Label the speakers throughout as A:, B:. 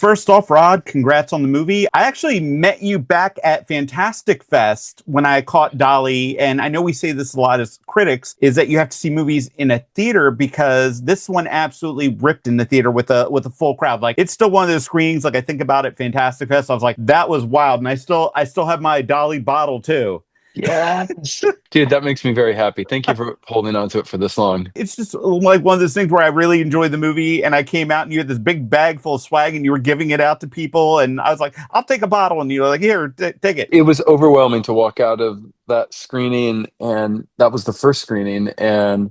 A: First off, Rod, congrats on the movie. I actually met you back at Fantastic Fest when I caught Dolly, and I know we say this a lot as critics, is that you have to see movies in a theater because this one absolutely ripped in the theater with a full crowd. Like, it's still one of those screenings, like I think about at Fantastic Fest, I was like, that was wild. And I still have my Dolly bottle too.
B: Yes. Dude, that makes me very happy. Thank you for holding on to it for this long.
A: It's just like one of those things where I really enjoyed the movie, and I came out and you had this big bag full of swag and you were giving it out to people, and I was like, I'll take a bottle, and you were like, here, take it.
B: It was overwhelming to walk out of that screening, and that was the first screening, and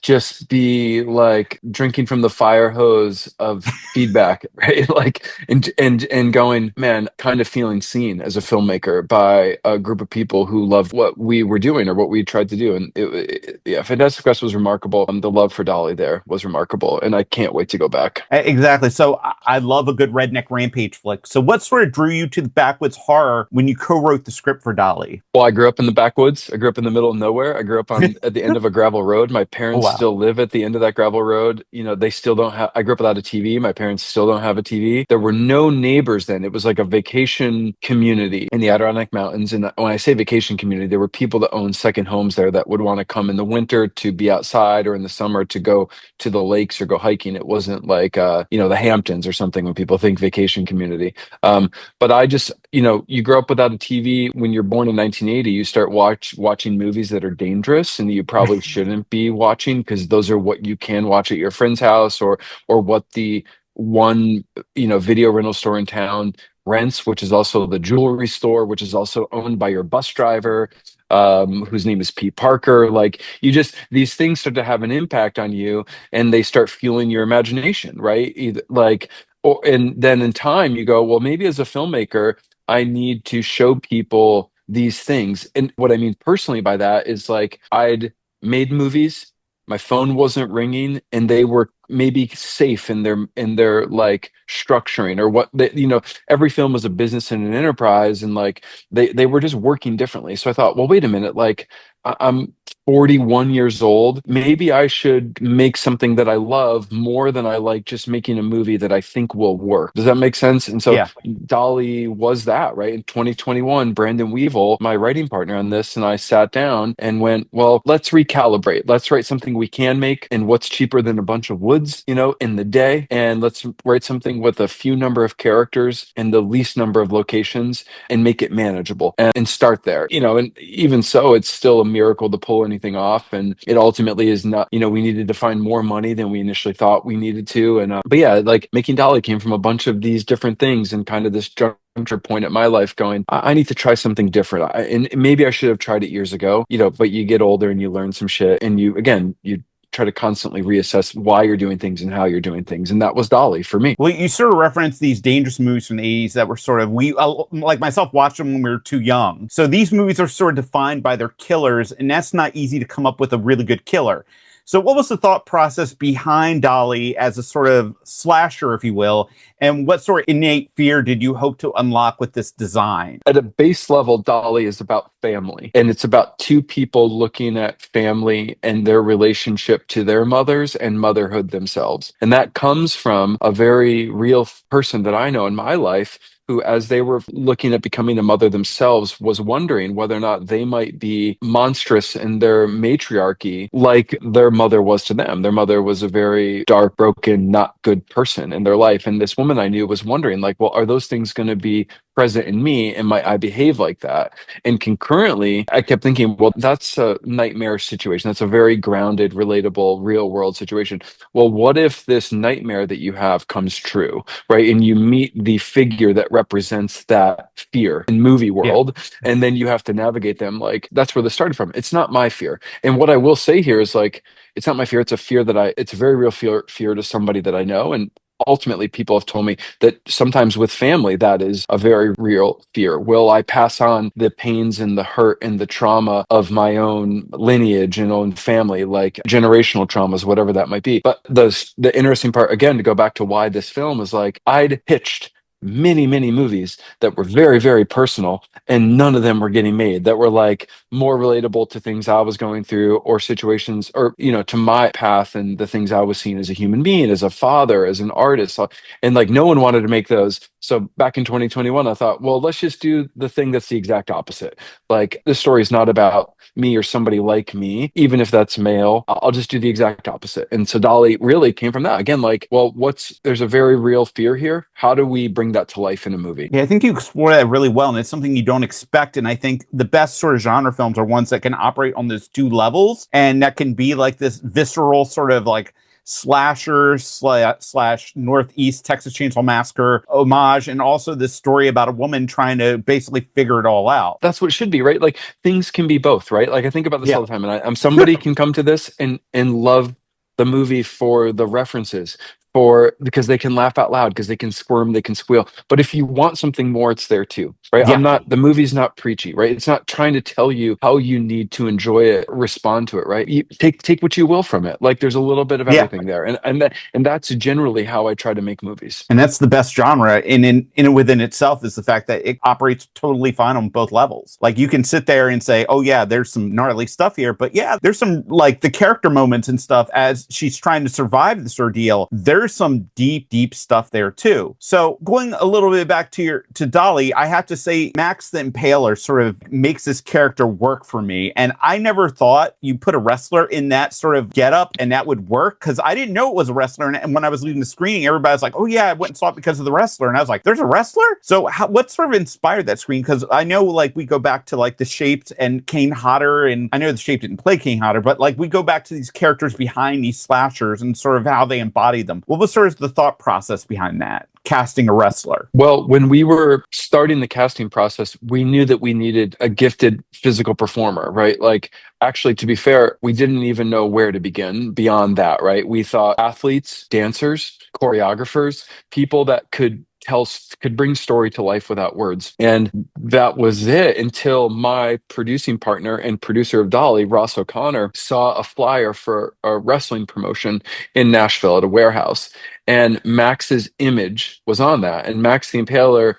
B: just be like drinking from the fire hose of feedback, right? Like, and going, man, kind of feeling seen as a filmmaker by a group of people who loved what we were doing or what we tried to do. And yeah, Fantastic Quest was remarkable. The love for Dolly there was remarkable, and I can't wait to go back.
A: Exactly. So I love a good redneck rampage flick. So what sort of drew you to the backwoods horror when you co-wrote the script for Dolly?
B: Well, I grew up in the backwoods. I grew up in the middle of nowhere. I grew up on at the end of a gravel road. My
A: Oh,
B: parents
A: wow.
B: still live at the end of that gravel road. You know, they still don't have, I grew up without a TV. My parents still don't have a TV. There were no neighbors then. It was like a vacation community in the Adirondack Mountains. And when I say vacation community, there were people that owned second homes there that would want to come in the winter to be outside or in the summer to go to the lakes or go hiking. It wasn't like, the Hamptons or something when people think vacation community. But I just, you grow up without a TV. When you're born in 1980, you start watching movies that are dangerous and you probably shouldn't be watching because those are what you can watch at your friend's house or what the one, video rental store in town rents, which is also the jewelry store, which is also owned by your bus driver, whose name is Pete Parker. Like, these things start to have an impact on you, and they start fueling your imagination, right? Either, like, and then in time you go, well, maybe as a filmmaker, I need to show people these things. And what I mean personally by that is, like, I'd made movies, my phone wasn't ringing, and they were maybe safe in their like structuring or what every film was a business and an enterprise, and like they were just working differently. So I thought, well, wait a minute, like, I'm 41 years old. Maybe I should make something that I love more than I like just making a movie that I think will work. Does that make sense? And so
A: Yeah.
B: Dolly was that, right? In 2021, Brandon Weevil, my writing partner on this, and I sat down and went, well, let's recalibrate. Let's write something we can make, and what's cheaper than a bunch of woods, in the day. And let's write something with a few number of characters and the least number of locations and make it manageable and start there. And even so, it's still a miracle to pull anything off. And it ultimately is not, we needed to find more money than we initially thought we needed to. And, but yeah, like, making Dolly came from a bunch of these different things and kind of this juncture point at my life going, I need to try something different. And maybe I should have tried it years ago, but you get older and you learn some shit, and you try to constantly reassess why you're doing things and how you're doing things. And that was Dolly for me.
A: Well, you sort of referenced these dangerous movies from the 80s that were sort of, like myself, watched them when we were too young. So these movies are sort of defined by their killers, and that's not easy to come up with a really good killer. So what was the thought process behind Dolly as a sort of slasher, if you will, and what sort of innate fear did you hope to unlock with this design?
B: At a base level, Dolly is about family, and it's about two people looking at family and their relationship to their mothers and motherhood themselves. And that comes from a very real person that I know in my life who, as they were looking at becoming a mother themselves, was wondering whether or not they might be monstrous in their matriarchy like their mother was to them. Their mother was a very dark, broken, not good person in their life. And this woman I knew was wondering, like, well, are those things going to be present in me, and might I behave like that? And concurrently, I kept thinking, well, that's a nightmarish situation. That's a very grounded, relatable, real world situation. Well, what if this nightmare that you have comes true, right? And you meet the figure that represents that fear in movie
A: Yeah.
B: world, and then you have to navigate them. Like, that's where this started from. It's not my fear. And what I will say here is, like, it's not my fear. It's a fear it's a very real fear to somebody that I know. And ultimately, people have told me that sometimes with family, that is a very real fear. Will I pass on the pains and the hurt and the trauma of my own lineage and own family, like generational traumas, whatever that might be? But the interesting part, again, to go back to why this film is, like, I'd pitched many movies that were very, very personal, and none of them were getting made that were like more relatable to things I was going through or situations or, to my path and the things I was seeing as a human being, as a father, as an artist. And like no one wanted to make those. So back in 2021, I thought, well, let's just do the thing that's the exact opposite. Like this story is not about me or somebody like me, even if that's male. I'll just do the exact opposite. And so Dolly really came from that. Again, like, well, there's a very real fear here. How do we bring that to life in a movie?
A: Yeah, I think you explore that really well, and it's something you don't expect. And I think the best sort of genre films are ones that can operate on those two levels, and that can be like this visceral sort of like slasher slash Northeast Texas Chainsaw Massacre homage, and also this story about a woman trying to basically figure it all out.
B: That's what it should be, right? Like things can be both, right? Like I think about this
A: Yeah.
B: all the time, and I'm somebody can come to this and love the movie for the references, because they can laugh out loud, because they can squirm, they can squeal. But if you want something more, it's there too, right?
A: Yeah.
B: The movie's not preachy, right? It's not trying to tell you how you need to enjoy it, respond to it, right? You take what you will from it. Like there's a little bit of
A: Yeah.
B: everything there, and that's generally how I try to make movies.
A: And that's the best genre in within itself, is the fact that it operates totally fine on both levels. Like you can sit there and say, oh yeah, there's some gnarly stuff here, but yeah, there's some like the character moments and stuff as she's trying to survive this ordeal. There's some deep stuff there too. So going a little bit back to Dolly, I have to say Max the Impaler sort of makes this character work for me. And I never thought you put a wrestler in that sort of getup and that would work, because I didn't know it was a wrestler. And when I was leaving the screening, everybody was like, oh yeah, I went and saw it because of the wrestler. And I was like, there's a wrestler? So what sort of inspired that screen? Because I know like we go back to like the Shaped and Kane Hodder, and I know the Shaped didn't play Kane Hodder, but like we go back to these characters behind these slashers and sort of how they embodied them. What was sort of the thought process behind that, casting a wrestler?
B: Well, when we were starting the casting process, we knew that we needed a gifted physical performer, right? Like, actually, to be fair, we didn't even know where to begin beyond that, right? We thought athletes, dancers, choreographers, people that could bring story to life without words. And that was it until my producing partner and producer of Dolly, Ross O'Connor, saw a flyer for a wrestling promotion in Nashville at a warehouse. And Max's image was on that. And Max the Impaler,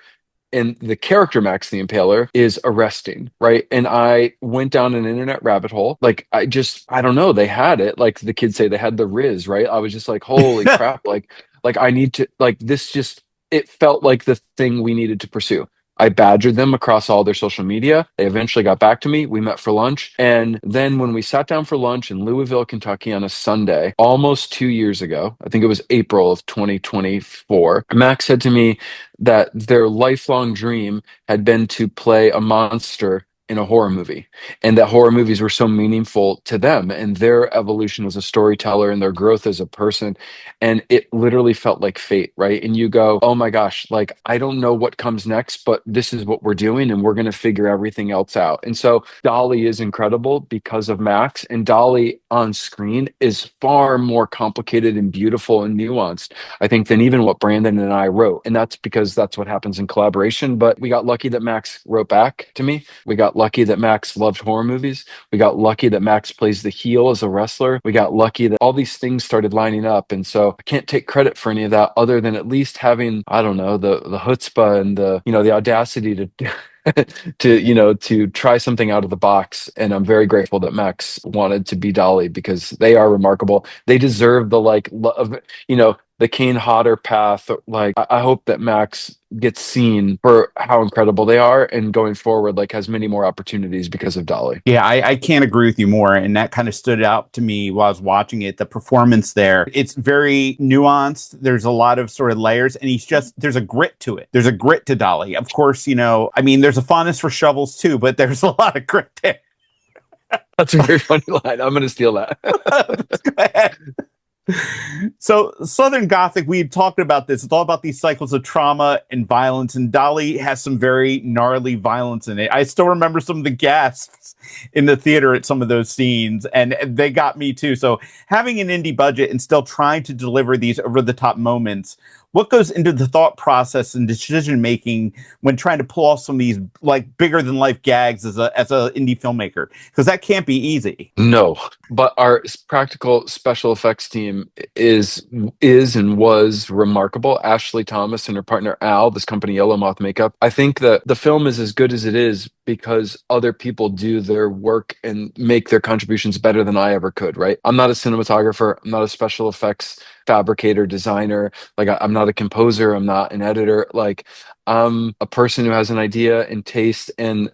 B: and the character Max the Impaler, is arresting, right? And I went down an internet rabbit hole. Like, I don't know, they had it. Like the kids say, they had the Riz, right? I was just like, holy crap. Like I need to, like, this just, it felt like the thing we needed to pursue. I badgered them across all their social media. They eventually got back to me. We met for lunch. And then when we sat down for lunch in Louisville, Kentucky on a Sunday, almost 2 years ago, I think it was April of 2024, Max said to me that their lifelong dream had been to play a monster in a horror movie, and that horror movies were so meaningful to them and their evolution as a storyteller and their growth as a person. And it literally felt like fate, right? And you go, oh my gosh, like I don't know what comes next, but this is what we're doing, and we're going to figure everything else out. And so Dolly is incredible because of Max, and Dolly on screen is far more complicated and beautiful and nuanced, I think, than even what Brandon and I wrote. And that's because that's what happens in collaboration. But we got lucky that Max wrote back to me. We got lucky that Max loved horror movies. We got lucky that Max plays the heel as a wrestler. We got lucky that all these things started lining up. And so I can't take credit for any of that, other than at least having, I don't know, the chutzpah and the audacity to to try something out of the box. And I'm very grateful that Max wanted to be Dolly, because they are remarkable. They deserve the love, the Kane Hodder path. Like, I hope that Max gets seen for how incredible they are, and going forward, like, has many more opportunities because of Dolly.
A: Yeah, I can't agree with you more. And that kind of stood out to me while I was watching it. The performance there, it's very nuanced. There's a lot of sort of layers, and there's a grit to it. There's a grit to Dolly. Of course, I mean, there's a fondness for shovels too, but there's a lot of grit there.
B: That's a very funny line. I'm going to steal that.
A: Go ahead. So Southern Gothic, we had talked about this. It's all about these cycles of trauma and violence, and Dolly has some very gnarly violence in it. I still remember some of the gasps in the theater at some of those scenes, and they got me too. So having an indie budget and still trying to deliver these over-the-top moments, what goes into the thought process and decision making when trying to pull off some of these like bigger than life gags as a indie filmmaker? Because that can't be easy.
B: No, but our practical special effects team is and was remarkable. Ashley Thomas and her partner Al, this company Yellow Moth Makeup. I think that the film is as good as it is because other people do their work and make their contributions better than I ever could, right? I'm not a cinematographer, I'm not a special effects fabricator, designer, like I'm not a composer, I'm not an editor. Like I'm a person who has an idea and taste and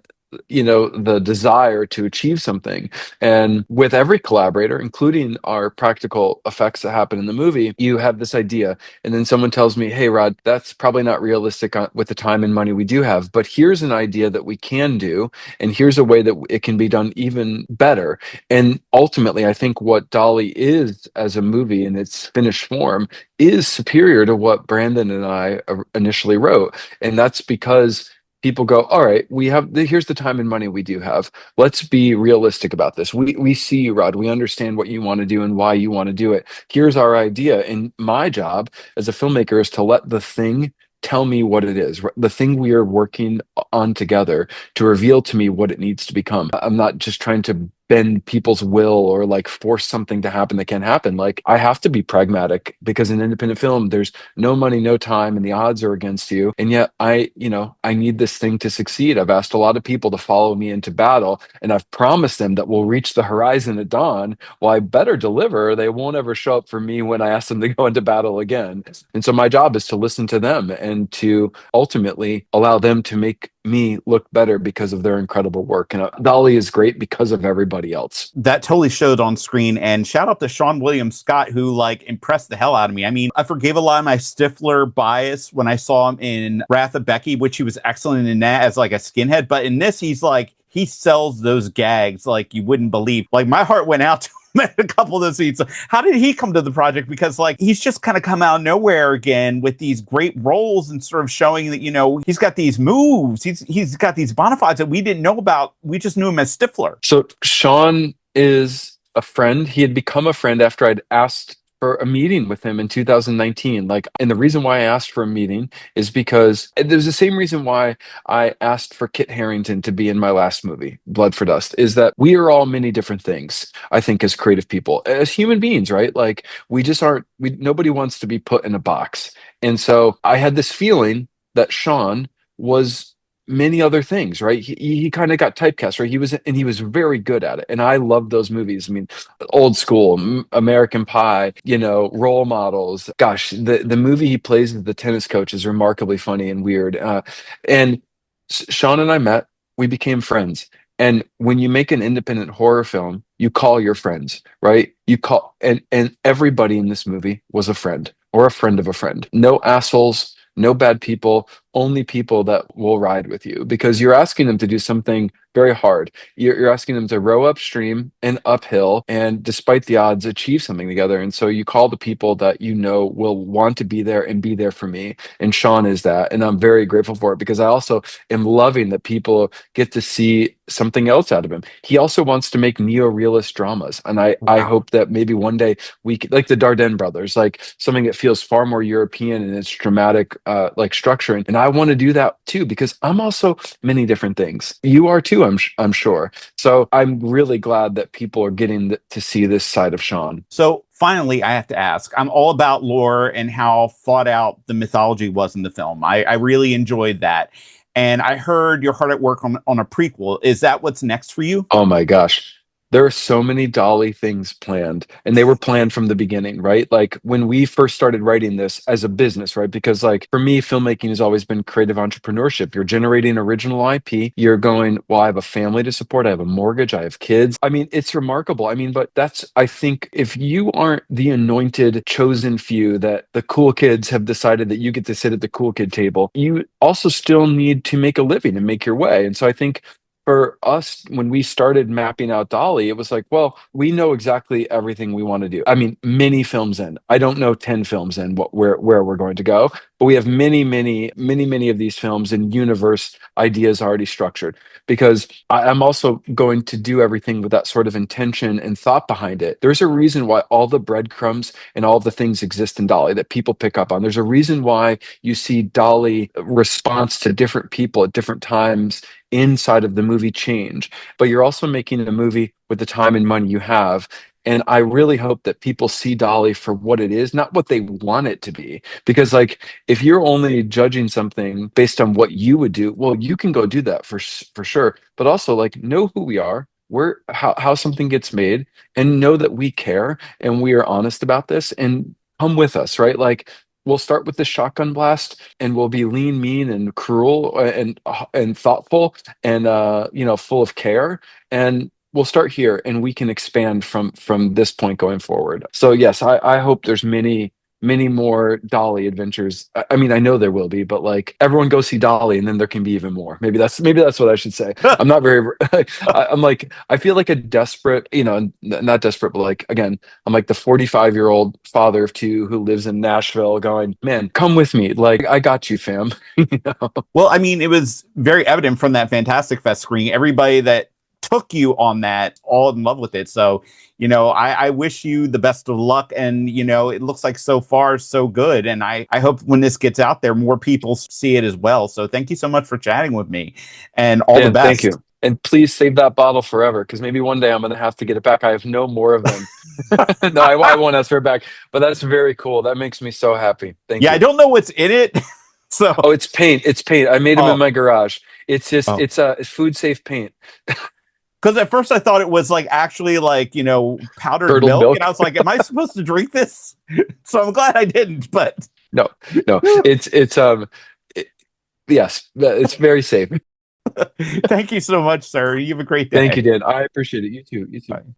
B: the desire to achieve something. And with every collaborator, including our practical effects that happen in the movie, you have this idea and then someone tells me, hey Rod, that's probably not realistic with the time and money we do have, but here's an idea that we can do, and here's a way that it can be done even better. And ultimately I think what Dolly is as a movie in its finished form is superior to what Brandon and I initially wrote. And that's because people go, all right, here's the time and money we do have. Let's be realistic about this. We see you, Rod. We understand what you want to do and why you want to do it. Here's our idea. And my job as a filmmaker is to let the thing tell me what it is, the thing we are working on together, to reveal to me what it needs to become. I'm not just trying to bend people's will or like force something to happen that can't happen. Like I have to be pragmatic because in independent film, there's no money, no time, and the odds are against you. And yet I need this thing to succeed. I've asked a lot of people to follow me into battle, and I've promised them that we'll reach the horizon at dawn. Well, I better deliver, or they won't ever show up for me when I ask them to go into battle again. And so my job is to listen to them and to ultimately allow them to make me look better because of their incredible work. And Dolly is great because of everybody else.
A: That totally showed on screen. And shout out to Seann William Scott, who like impressed the hell out of me. I mean, I forgave a lot of my Stifler bias when I saw him in Wrath of Becky, which he was excellent in that as like a skinhead. But in this, he sells those gags like you wouldn't believe. Like my heart went out to a couple of those scenes. How did he come to the project? Because like he's just kind of come out of nowhere again with these great roles and sort of showing that, he's got these moves. He's got these bona fides that we didn't know about. We just knew him as Stifler.
B: So Seann is a friend. He had become a friend after I'd asked for a meeting with him in 2019. And the reason why I asked for a meeting is because there's the same reason why I asked for Kit Harington to be in my last movie, Blood for Dust, is that we are all many different things, I think, as creative people, as human beings, right? Like we just aren't, nobody wants to be put in a box. And so I had this feeling that Seann was many other things, right? He kind of got typecast, right? He was very good at it. And I love those movies. I mean, Old School, American Pie, Role Models. Gosh, the movie he plays as the tennis coach is remarkably funny and weird. And Seann and I met, we became friends. And when you make an independent horror film, you call your friends, right? You call, and everybody in this movie was a friend or a friend of a friend. No assholes, no bad people, only people that will ride with you, because you're asking them to do something very hard. You're asking them to row upstream and uphill, and despite the odds, achieve something together. And so you call the people that will want to be there and be there for me. And Seann is that. And I'm very grateful for it, because I also am loving that people get to see something else out of him. He also wants to make neo-realist dramas. And I hope that maybe one day we could, like the Dardenne brothers, like something that feels far more European in its dramatic structure. And I want to do that too, because I'm also many different things. You are too, I'm sure. So I'm really glad that people are getting to see this side of Seann.
A: So finally, I have to ask, I'm all about lore and how thought out the mythology was in the film. I really enjoyed that. And I heard you're hard at work on a prequel. Is that what's next for you?
B: Oh my gosh. There are so many Dolly things planned, and they were planned from the beginning, right? Like when we first started writing this as a business, right? Because like for me, filmmaking has always been creative entrepreneurship. You're generating original IP. You're going, well, I have a family to support. I have a mortgage. I have kids. I mean, it's remarkable. I mean, but I think if you aren't the anointed chosen few that the cool kids have decided that you get to sit at the cool kid table, you also still need to make a living and make your way. And so I think for us, when we started mapping out Dolly, it was like, well, we know exactly everything we want to do. I mean, many films in. I don't know 10 films in where we're going to go, but we have many of these films and universe ideas already structured because I'm also going to do everything with that sort of intention and thought behind it. There's a reason why all the breadcrumbs and all the things exist in Dolly that people pick up on. There's a reason why you see Dolly response to different people at different times inside of the movie change, but you're also making a movie with the time and money you have. And I really hope that people see Dolly for what it is, not what they want it to be. Because, like, if you're only judging something based on what you would do, well, you can go do that for sure. But also, like, know who we are, where how something gets made, and know that we care and we are honest about this. And come with us, right? Like, we'll start with the shotgun blast, and we'll be lean, mean, and cruel, and thoughtful, and full of care. And we'll start here and we can expand from this point going forward. So yes, I hope there's many more Dolly adventures. I mean, I know there will be, but like everyone go see Dolly and then there can be even more. Maybe that's what I should say. I'm not very I'm like, I feel like a desperate, not desperate, but like, again, I'm like the 45-year-old father of two who lives in Nashville going, man, come with me. Like, I got you, fam. you know?
A: Well, I mean, it was very evident from that Fantastic Fest screening. Everybody that took you on that, all in love with it. So, I wish you the best of luck. And, it looks like so far so good. And I hope when this gets out there, more people see it as well. So thank you so much for chatting with me and all the
B: Dan, thank
A: best.
B: you. And please save that bottle forever because maybe one day I'm going to have to get it back. I have no more of them. No, I won't ask for it back. But that's very cool. That makes me so happy. Thank
A: Yeah, I
B: you.
A: don't know what's in it. So,
B: Oh, it's paint. It's paint. I made them in
A: oh,
B: my garage. It's just
A: oh.
B: it's food safe paint.
A: Because at first I thought it was like actually like, powdered
B: Curdled
A: milk. And I
B: milk.
A: was like, am I supposed to drink this? So I'm glad I didn't. But
B: No, no. It, yes, it's very safe.
A: thank you so much, sir. You have a great
B: Thank you,
A: day.
B: Dan. I appreciate it. You too. You too.
A: Bye.